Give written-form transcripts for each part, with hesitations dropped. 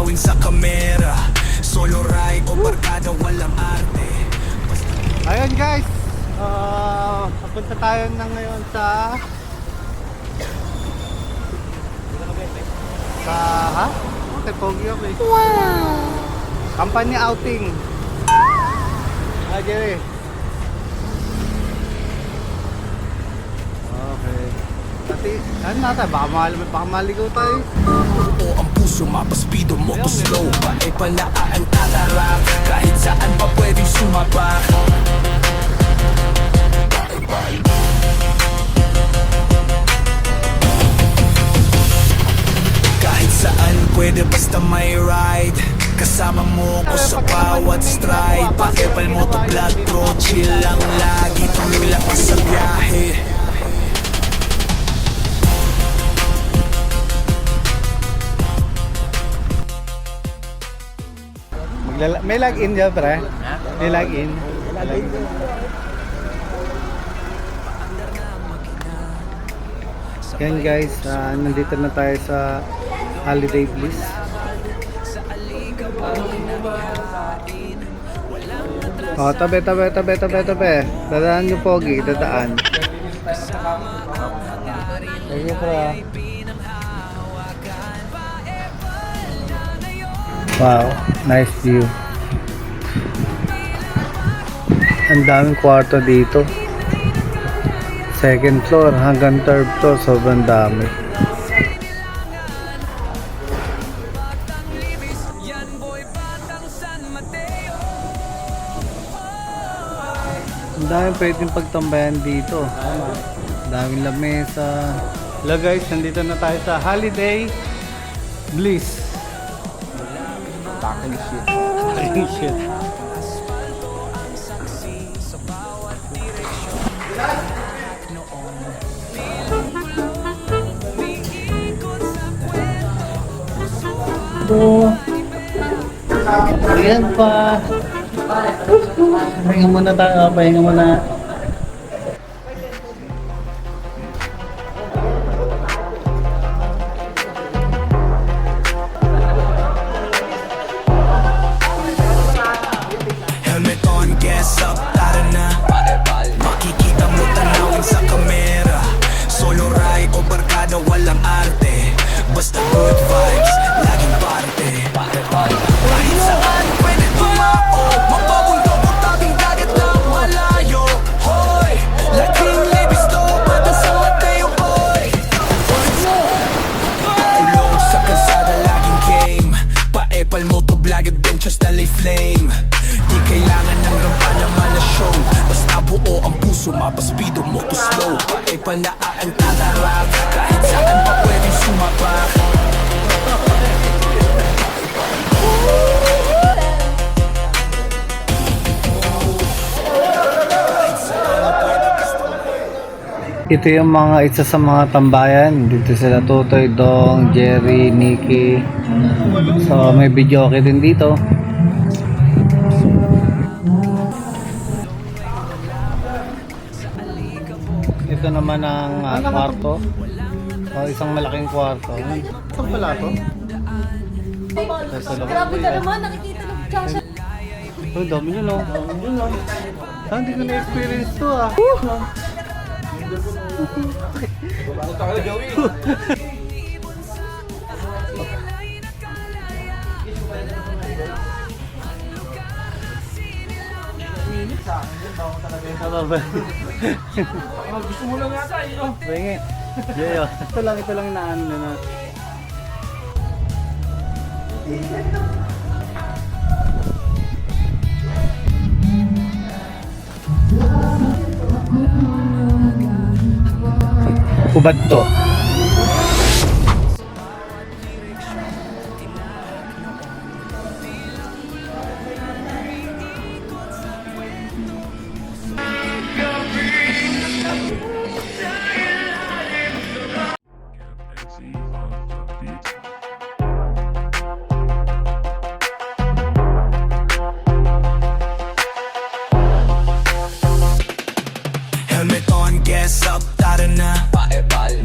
tanawin sa kamera. Solo ride o barkada, walang arte. Ayun guys, papunta tayo na ngayon sa ha? Okay, pogi ako eh. Wow! Company outing. Jerry. Okay. Kasi, ano natin, baka maligaw tayo. O ang puso, mapaspido mo to slow. Pae pala ang tatarap, kahit saan pa pwedeng sumabak. Kahit saan pwede basta may ride. Kasama mo ko sa bawat stride. Pakipal mo to vlog bro, chill lang lagi. Tuloy lang sa biyahe. May log-in dyan, pre? May log-in? Yan guys, nandito na tayo sa Holiday Bliss. Oh, tabi. Dadaan yung pogi, dadaan. Sige, pre. Wow, nice view. Ang daming kwarto dito. Second floor hanggang third floor, sobrang dami. Ang daming pwedeng pagtambayan dito. Ang daming lamesa. Hello guys, nandito na tayo sa Holiday Bliss. Talking shit. Ayan pa. Pahinga muna tayo, pahinga muna. Helmet on, gas up, tara na. Makikita mo tanawin sa kamera. Solo ride o barkada, walang arte. Basta good vibes, laging parte. Kahit saan pwede tumao. Mapabundok o tabing dagat na malayo. Hoy, laking libis to, bata sa Mateo boy. Ulong sa kalsada, laging game. Paepal mo to vlog adventures, talay flame. Di kailangan ng rampa naman na show. Basta buo ang puso, mapaspido mo to slow. Paepal na ang tatarap, kahit saan pa pwedeng sumabak. Ito yung isa sa mga tambayan. Dito sila Tutoy, Dong, Jerry, Nikki. So may video okay din dito. Ito naman ang kwarto. Isang malaking kwarto. Saan pala ito? Grabe ka naman, nakikita ng Joshua. Oh, dami nyo no. Hindi ko na-experience to ah. Gusto mo lang yata eh. Ringin. Ito lang na ano na. Ubad to. Helmet on, gas up, tara na.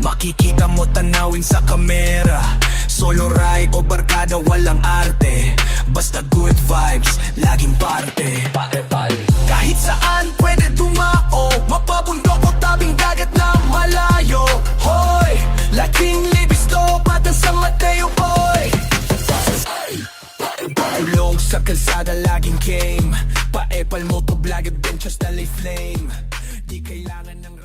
Makikita mo tanawin sa kamera. Solo ride o barkada walang arte. Basta good vibes, laging parte. Kahit saan pwede tumao. Mapabundok o tabing dagat na malayo. Hoy, laking libis to, patang sa Mateo boy. Ilong sa kalsada laging game. Paepal mo to vlog adventures na flame. Di kailangan ng